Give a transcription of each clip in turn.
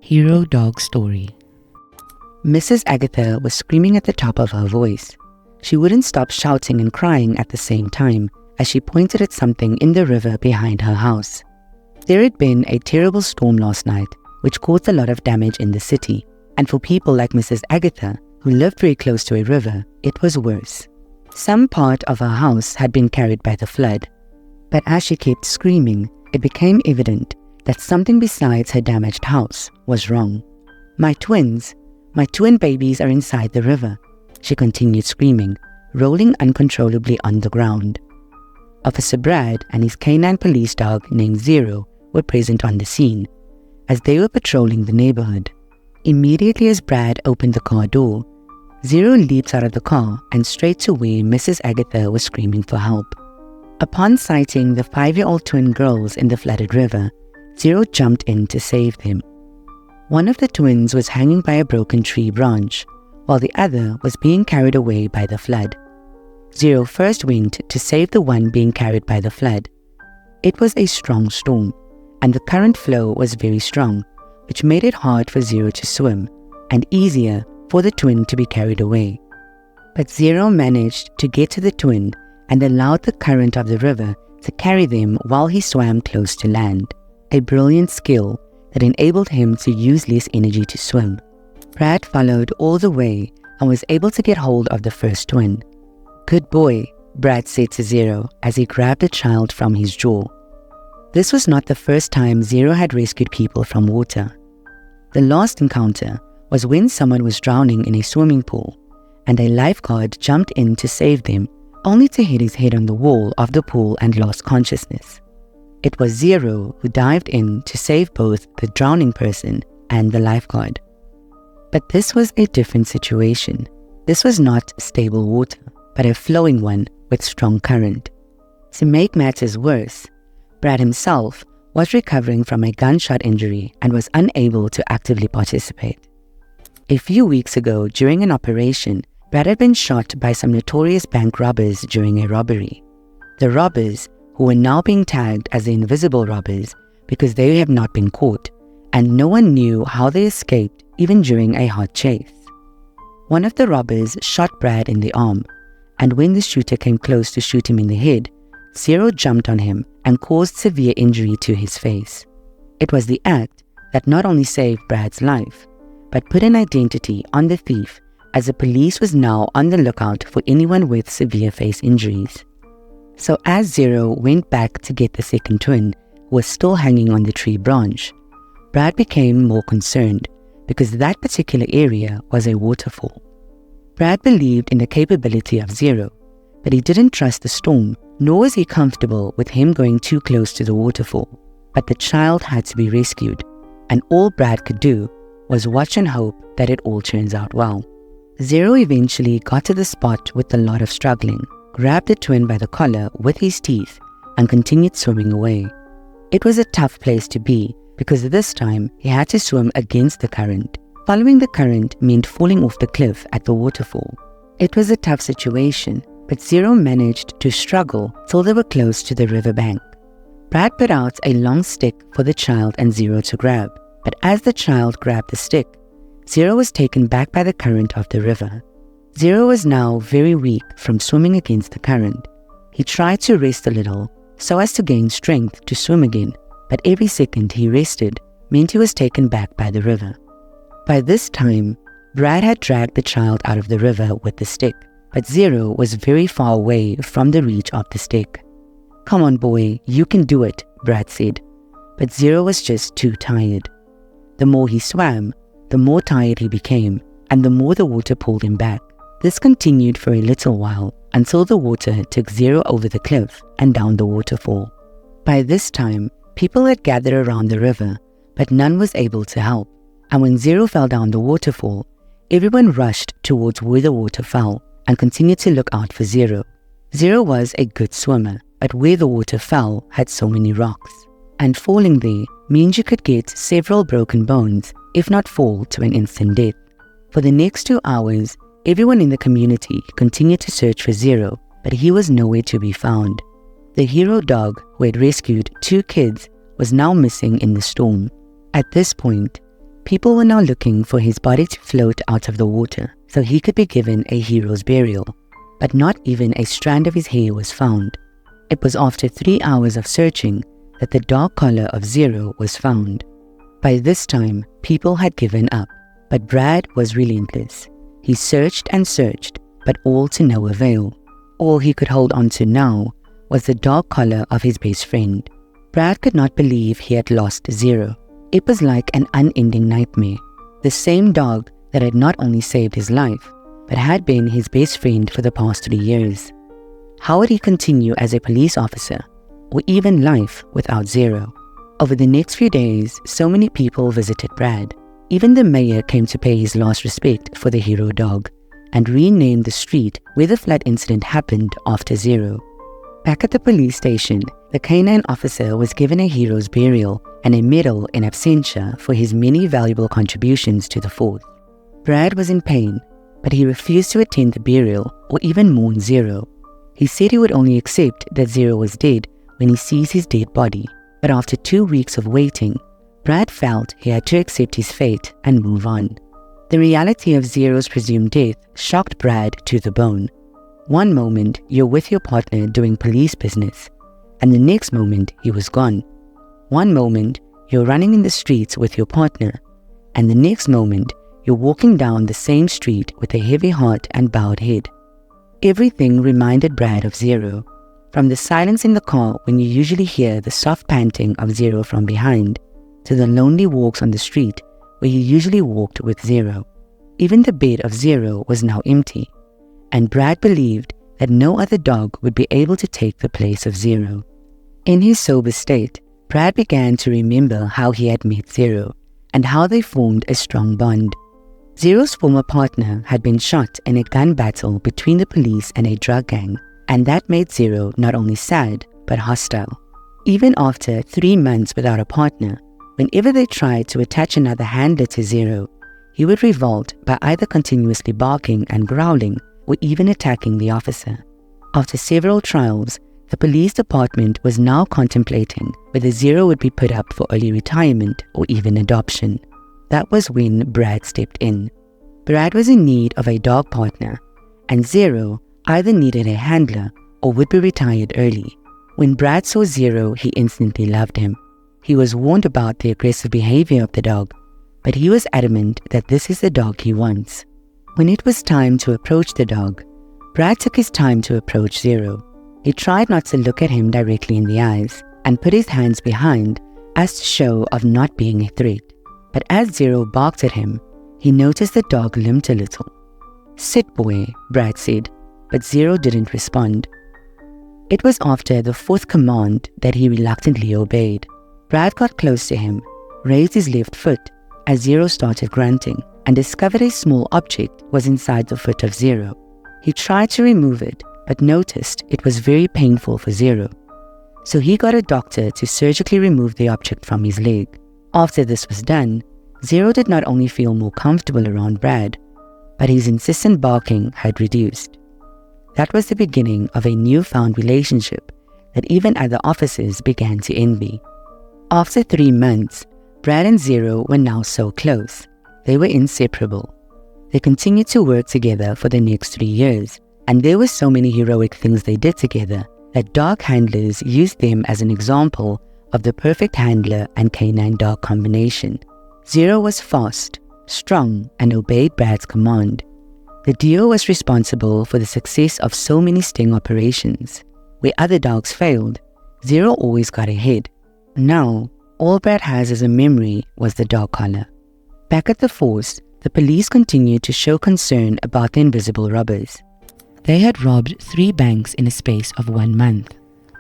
Hero Dog Story. Mrs. Agartha was screaming at the top of her voice. She wouldn't stop shouting and crying at the same time as she pointed at something in the river behind her house. There had been a terrible storm last night which caused a lot of damage in the city, and for people like Mrs. Agartha, who lived very close to a river, it was worse. Some part of her house had been carried by the flood, but as she kept screaming, it became evident that something besides her damaged house was wrong. My twin babies are inside the river," she continued screaming, rolling uncontrollably on the ground. Officer Brad and his canine police dog named Zero were present on the scene as they were patrolling the neighborhood. Immediately as Brad opened the car door, Zero leaps out of the car and straight to where Mrs. Agartha was screaming for help. Upon sighting the 5-year-old twin girls in the flooded river, Zero jumped in to save them. One of the twins was hanging by a broken tree branch, while the other was being carried away by the flood. Zero first went to save the one being carried by the flood. It was a strong storm, and the current flow was very strong, which made it hard for Zero to swim, and easier for the twin to be carried away. But Zero managed to get to the twin and allowed the current of the river to carry them while he swam close to land. A brilliant skill that enabled him to use less energy to swim. Brad followed all the way and was able to get hold of the first twin. "Good boy," Brad said to Zero as he grabbed the child from his jaw. This was not the first time Zero had rescued people from water. The last encounter was when someone was drowning in a swimming pool, and a lifeguard jumped in to save them, only to hit his head on the wall of the pool and lost consciousness. It was Zero who dived in to save both the drowning person and the lifeguard. But this was a different situation. This was not stable water, but a flowing one with strong current. To make matters worse, Brad himself was recovering from a gunshot injury and was unable to actively participate. A few weeks ago, during an operation, Brad had been shot by some notorious bank robbers during a robbery. The robbers, who were now being tagged as the invisible robbers because they have not been caught, and no one knew how they escaped even during a hot chase. One of the robbers shot Brad in the arm, and when the shooter came close to shoot him in the head, Zero jumped on him and caused severe injury to his face. It was the act that not only saved Brad's life, but put an identity on the thief, as the police was now on the lookout for anyone with severe face injuries. So as Zero went back to get the second twin, who was still hanging on the tree branch, Brad became more concerned because that particular area was a waterfall. Brad believed in the capability of Zero, but he didn't trust the storm, nor was he comfortable with him going too close to the waterfall. But the child had to be rescued, and all Brad could do was watch and hope that it all turns out well. Zero eventually got to the spot with a lot of struggling, grabbed the twin by the collar with his teeth, and continued swimming away. It was a tough place to be because this time he had to swim against the current. Following the current meant falling off the cliff at the waterfall. It was a tough situation, but Zero managed to struggle till they were close to the riverbank. Brad put out a long stick for the child and Zero to grab, but as the child grabbed the stick, Zero was taken back by the current of the river. Zero was now very weak from swimming against the current. He tried to rest a little so as to gain strength to swim again, but every second he rested meant he was taken back by the river. By this time, Brad had dragged the child out of the river with the stick, but Zero was very far away from the reach of the stick. "Come on, boy, you can do it," Brad said, but Zero was just too tired. The more he swam, the more tired he became, and the more the water pulled him back. This continued for a little while until the water took Zero over the cliff and down the waterfall. By this time, people had gathered around the river, but none was able to help, and when Zero fell down the waterfall, everyone rushed towards where the water fell and continued to look out for Zero. Zero was a good swimmer, but where the water fell had so many rocks, and falling there means you could get several broken bones, if not fall to an instant death. For the next 2 hours, everyone in the community continued to search for Zero, but he was nowhere to be found. The hero dog who had rescued 2 kids was now missing in the storm. At this point, People were now looking for his body to float out of the water so he could be given a hero's burial, but not even a strand of his hair was found. It was after 3 hours of searching that the dog collar of Zero was found. By this time, people had given up, but Brad was relentless. He searched and searched, but all to no avail. All he could hold on to now was the dog collar of his best friend. Brad could not believe he had lost Zero. It was like an unending nightmare. The same dog that had not only saved his life, but had been his best friend for the past 3 years. How would he continue as a police officer, or even life without Zero? Over the next few days, so many people visited Brad. Even the mayor came to pay his last respect for the hero dog, and renamed the street where the flood incident happened after Zero. Back at the police station, the canine officer was given a hero's burial and a medal in absentia for his many valuable contributions to the force. Brad was in pain, but he refused to attend the burial or even mourn Zero. He said he would only accept that Zero was dead when he sees his dead body. But after 2 weeks of waiting, Brad felt he had to accept his fate and move on. The reality of Zero's presumed death shocked Brad to the bone. One moment you're with your partner doing police business, and the next moment he was gone. One moment you're running in the streets with your partner, and the next moment you're walking down the same street with a heavy heart and bowed head. Everything reminded Brad of Zero. From the silence in the car when you usually hear the soft panting of Zero from behind, to the lonely walks on the street where you usually walked with Zero. Even the bed of Zero was now empty, and Brad believed that no other dog would be able to take the place of Zero. In his sober state, Brad began to remember how he had met Zero, and how they formed a strong bond. Zero's former partner had been shot in a gun battle between the police and a drug gang, and that made Zero not only sad, but hostile. Even after 3 months without a partner, whenever they tried to attach another handler to Zero, he would revolt by either continuously barking and growling or even attacking the officer. After several trials, the police department was now contemplating whether Zero would be put up for early retirement or even adoption. That was when Brad stepped in. Brad was in need of a dog partner, and Zero either needed a handler or would be retired early. When Brad saw Zero, he instantly loved him. He was warned about the aggressive behavior of the dog, but he was adamant that this is the dog he wants. When it was time to approach the dog, Brad took his time to approach Zero. He tried not to look at him directly in the eyes and put his hands behind as a show of not being a threat. But as Zero barked at him, he noticed the dog limped a little. "Sit, boy," Brad said, but Zero didn't respond. It was after the 4th command that he reluctantly obeyed. Brad got close to him, raised his left foot as Zero started grunting, and discovered a small object was inside the foot of Zero. He tried to remove it, but noticed it was very painful for Zero. So he got a doctor to surgically remove the object from his leg. After this was done, Zero did not only feel more comfortable around Brad, but his insistent barking had reduced. That was the beginning of a newfound relationship that even other officers began to envy. After 3 months, Brad and Zero were now so close. They were inseparable. They continued to work together for the next 3 years, and there were so many heroic things they did together that dog handlers used them as an example of the perfect handler and canine-dog combination. Zero was fast, strong, and obeyed Brad's command. The duo was responsible for the success of so many sting operations. Where other dogs failed, Zero always got ahead. Now, all Brad has as a memory was the dog collar. Back at the force, the police continued to show concern about the invisible robbers. They had robbed 3 banks in a space of 1 month.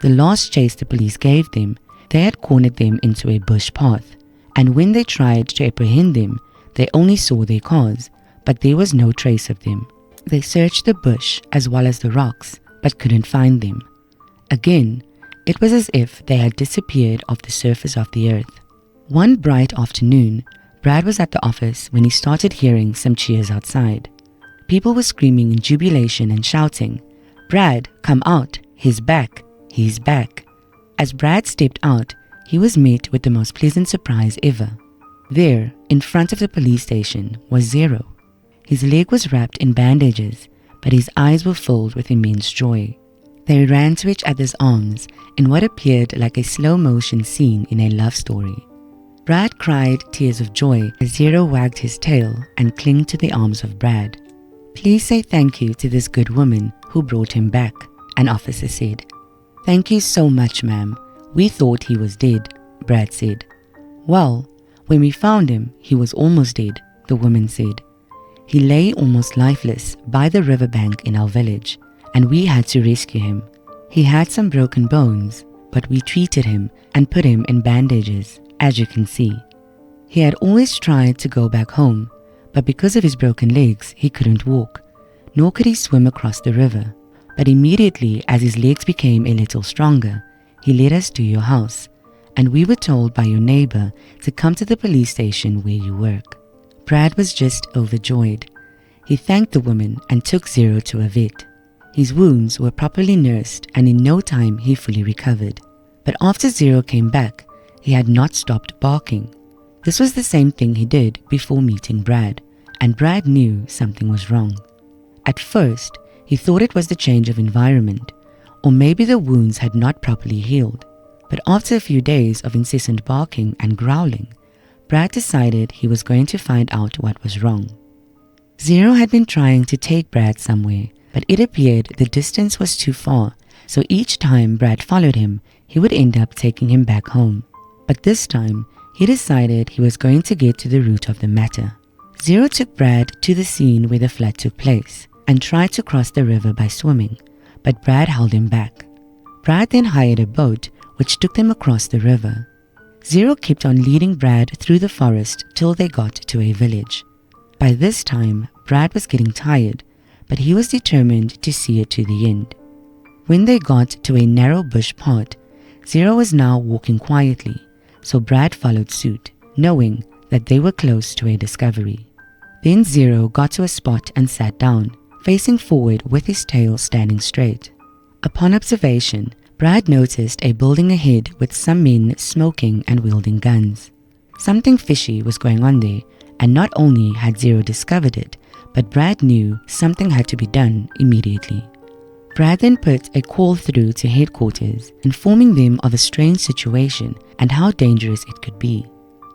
The last chase the police gave them, they had cornered them into a bush path, and when they tried to apprehend them, they only saw their cars, but there was no trace of them. They searched the bush as well as the rocks, but couldn't find them. Again, it was as if they had disappeared off the surface of the earth. One bright afternoon, Brad was at the office when he started hearing some cheers outside. People were screaming in jubilation and shouting, "Brad, come out, he's back, he's back." As Brad stepped out, he was met with the most pleasant surprise ever. There, in front of the police station, was Zero. His leg was wrapped in bandages, but his eyes were filled with immense joy. They ran to each other's arms in what appeared like a slow-motion scene in a love story. Brad cried tears of joy as Zero wagged his tail and clung to the arms of Brad. "Please say thank you to this good woman who brought him back," an officer said. "Thank you so much, ma'am. We thought he was dead," Brad said. "Well, when we found him, he was almost dead," the woman said. "He lay almost lifeless by the riverbank in our village, and we had to rescue him. He had some broken bones, but we treated him and put him in bandages, as you can see. He had always tried to go back home, but because of his broken legs, he couldn't walk, nor could he swim across the river. But immediately as his legs became a little stronger, he led us to your house, and we were told by your neighbor to come to the police station where you work." Brad was just overjoyed. He thanked the woman and took Zero to a vet. His wounds were properly nursed, and in no time he fully recovered. But after Zero came back, he had not stopped barking. This was the same thing he did before meeting Brad, and Brad knew something was wrong. At first, he thought it was the change of environment, or maybe the wounds had not properly healed. But after a few days of incessant barking and growling, Brad decided he was going to find out what was wrong. Zero had been trying to take Brad somewhere, but it appeared the distance was too far, so each time Brad followed him, he would end up taking him back home. But this time, he decided he was going to get to the root of the matter. Zero took Brad to the scene where the flood took place and tried to cross the river by swimming, but Brad held him back. Brad then hired a boat which took them across the river. Zero kept on leading Brad through the forest till they got to a village. By this time, Brad was getting tired, but he was determined to see it to the end. When they got to a narrow bush part, Zero was now walking quietly, so Brad followed suit, knowing that they were close to a discovery. Then Zero got to a spot and sat down, facing forward with his tail standing straight. Upon observation, Brad noticed a building ahead with some men smoking and wielding guns. Something fishy was going on there, and not only had Zero discovered it, but Brad knew something had to be done immediately. Brad then put a call through to headquarters, informing them of a strange situation and how dangerous it could be.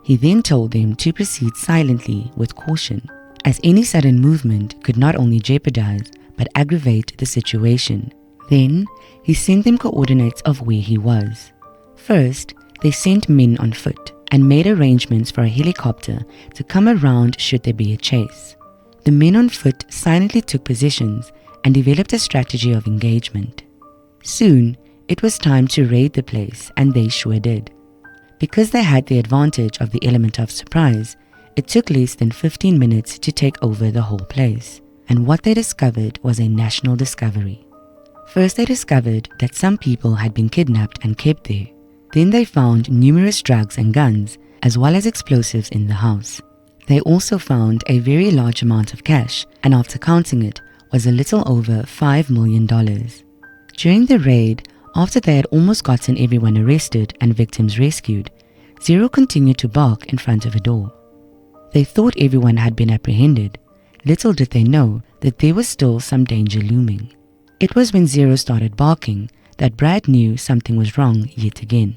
He then told them to proceed silently with caution, as any sudden movement could not only jeopardize but aggravate the situation. Then, he sent them coordinates of where he was. First, they sent men on foot and made arrangements for a helicopter to come around should there be a chase. The men on foot silently took positions and developed a strategy of engagement. Soon, it was time to raid the place, and they sure did. Because they had the advantage of the element of surprise, it took less than 15 minutes to take over the whole place, and what they discovered was a national discovery. First, they discovered that some people had been kidnapped and kept there. Then they found numerous drugs and guns, as well as explosives in the house. They also found a very large amount of cash, and after counting it, was a little over $5 million. During the raid, after they had almost gotten everyone arrested and victims rescued, Zero continued to bark in front of a door. They thought everyone had been apprehended. Little did they know that there was still some danger looming. It was when Zero started barking that Brad knew something was wrong yet again.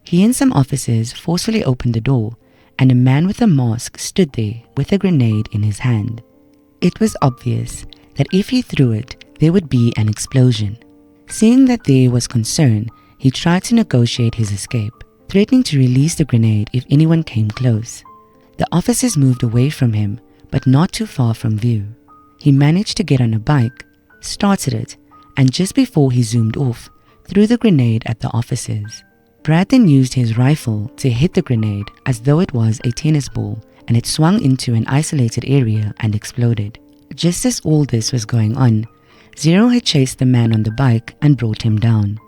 He and some officers forcefully opened the door, and a man with a mask stood there with a grenade in his hand. It was obvious that if he threw it, there would be an explosion. Seeing that there was concern, he tried to negotiate his escape, threatening to release the grenade if anyone came close. The officers moved away from him, but not too far from view. He managed to get on a bike, started it, and just before he zoomed off, threw the grenade at the officers. Brad then used his rifle to hit the grenade as though it was a tennis ball, and it swung into an isolated area and exploded. Just as all this was going on, Zero had chased the man on the bike and brought him down,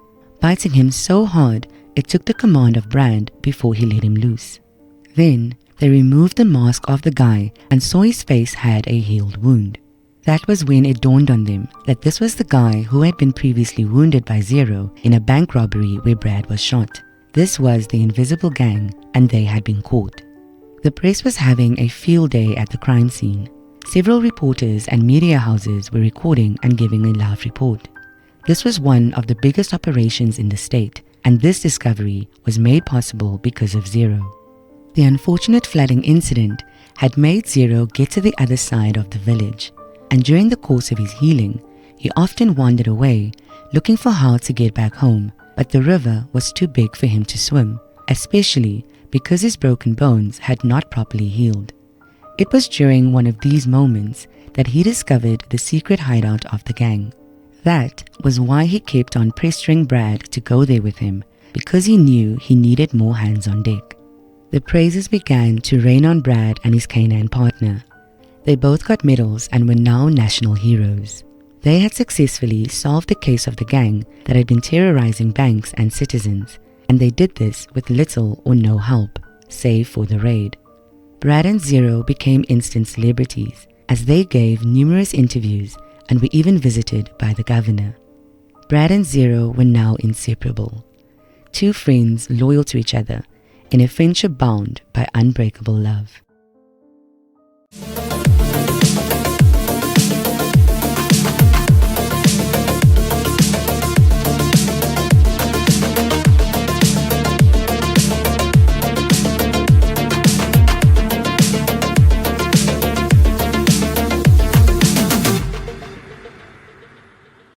biting him so hard it took the command of Brad before he let him loose. Then, they removed the mask of the guy and saw his face had a healed wound. That was when it dawned on them that this was the guy who had been previously wounded by Zero in a bank robbery where Brad was shot. This was the Invisible Gang, and they had been caught. The press was having a field day at the crime scene. Several reporters and media houses were recording and giving a live report. This was one of the biggest operations in the state, and this discovery was made possible because of Zero. The unfortunate flooding incident had made Zero get to the other side of the village, and during the course of his healing, he often wandered away, looking for how to get back home, but the river was too big for him to swim, especially because his broken bones had not properly healed. It was during one of these moments that he discovered the secret hideout of the gang. That was why he kept on pestering Brad to go there with him, because he knew he needed more hands on deck. The praises began to rain on Brad and his canine partner. They both got medals and were now national heroes. They had successfully solved the case of the gang that had been terrorizing banks and citizens, and they did this with little or no help, save for the raid. Brad and Zero became instant celebrities as they gave numerous interviews and were even visited by the governor. Brad and Zero were now inseparable, two friends loyal to each other in a friendship bound by unbreakable love.